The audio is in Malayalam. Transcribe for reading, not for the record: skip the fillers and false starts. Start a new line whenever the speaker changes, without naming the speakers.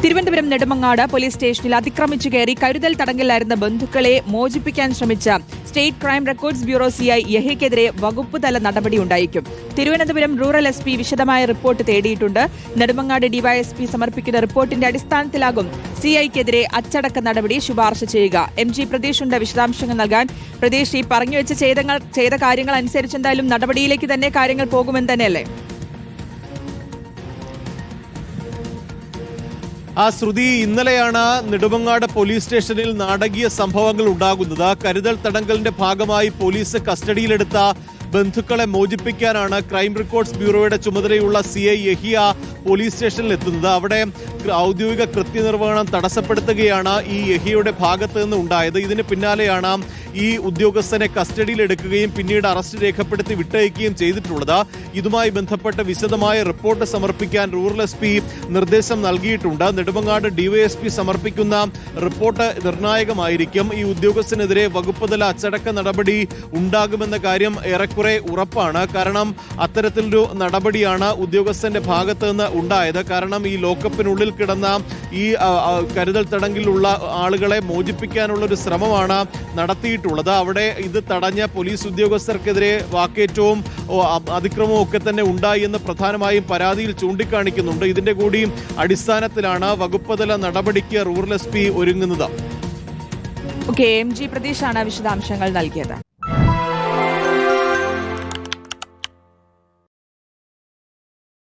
തിരുവനന്തപുരം നെടുമങ്ങാട് പോലീസ് സ്റ്റേഷനിൽ അതിക്രമിച്ചു കയറി കരുതൽ തടങ്കലിലായിരുന്ന ബന്ധുക്കളെ മോചിപ്പിക്കാൻ ശ്രമിച്ച state crime records bureau CI യഹിക്കെതിരെ വകുപ്പ് തല നടപടിയുണ്ടായിരിക്കും. തിരുവനന്തപുരം റൂറൽ എസ്പി വിശദമായ റിപ്പോർട്ട് തേടിയിട്ടുണ്ട്. നെടുമങ്ങാട് ഡിവൈഎസ്പി സമർപ്പിക്കുന്ന റിപ്പോർട്ടിന്റെ അടിസ്ഥാനത്തിലാകും സിഐക്കെതിരെ അച്ചടക്ക നടപടി ശുപാർശ ചെയ്യുക. MG പ്രതീഷ് ഉണ്ട് വിശദാംശങ്ങൾ നൽകാൻ. പ്രതീഷ്, ഈ പറഞ്ഞുവെച്ച് ചെയ്ത കാര്യങ്ങൾ അനുസരിച്ച് എന്തായാലും നടപടിയിലേക്ക് തന്നെ കാര്യങ്ങൾ പോകുമെന്ന് തന്നെയല്ലേ?
ശ്രുതി, ഇന്നലെയാണ് നെടുമങ്ങാട് പോലീസ് സ്റ്റേഷനിൽ നാടകീയ സംഭവങ്ങൾ ഉണ്ടാകുന്നത്. കരുതൽ തടങ്കലിന്റെ ഭാഗമായി പോലീസ് കസ്റ്റഡിയിലെടുത്ത ബന്ധുക്കളെ മോചിപ്പിക്കാനാണ് ക്രൈം റെക്കോർഡ്സ് ബ്യൂറോയുടെ ചുമതലയുള്ള CI യഹിയ പോലീസ് സ്റ്റേഷനിൽ എത്തുന്നത്. അവിടെ ഔദ്യോഗിക കൃത്യനിർവഹണം തടസ്സപ്പെടുത്തുകയാണ് ഈ യഹിയുടെ ഭാഗത്ത് നിന്ന് ഉണ്ടായത്. ഇതിന് പിന്നാലെയാണ് ഈ ഉദ്യോഗസ്ഥനെ കസ്റ്റഡിയിലെടുക്കുകയും പിന്നീട് അറസ്റ്റ് രേഖപ്പെടുത്തി വിട്ടയക്കുകയും ചെയ്തിട്ടുള്ളത്. ഇതുമായി ബന്ധപ്പെട്ട് വിശദമായ റിപ്പോർട്ട് സമർപ്പിക്കാൻ റൂറൽ SP നിർദ്ദേശം നൽകിയിട്ടുണ്ട്. നെടുമങ്ങാട് DYSP സമർപ്പിക്കുന്ന റിപ്പോർട്ട് നിർണായകമായിരിക്കും. ഈ ഉദ്യോഗസ്ഥനെതിരെ വകുപ്പുതല അച്ചടക്ക നടപടി ഉണ്ടാകുമെന്ന കാര്യം ഏറെക്കുറെ ഉറപ്പാണ്. കാരണം അത്തരത്തിലൊരു നടപടിയാണ് ഉദ്യോഗസ്ഥന്റെ ഭാഗത്ത് നിന്ന് ഉണ്ടായത്. കാരണം ഈ ലോക്കപ്പിനുള്ളിൽ കിടന്ന ഈ കരുതൽ തടങ്കലിലുള്ള ആളുകളെ മോചിപ്പിക്കാനുള്ള ഒരു ശ്രമമാണ് നടത്തിയിട്ടുള്ളത്. അവിടെ ഇത് തടഞ്ഞ പോലീസ് ഉദ്യോഗസ്ഥർക്കെതിരെ വാക്കേറ്റവും അതിക്രമവും ഒക്കെ തന്നെ ഉണ്ടായി എന്ന് പ്രധാനമായും പരാതിയിൽ ചൂണ്ടിക്കാണിക്കുന്നുണ്ട്. ഇതിന്റെ കൂടി അടിസ്ഥാനത്തിലാണ് വകുപ്പുതല നടപടിക്ക് റൂറൽ SP ഒരുങ്ങുന്നത്.
MG പ്രതീഷാണ് വിശദാംശങ്ങൾ നൽകിയത്.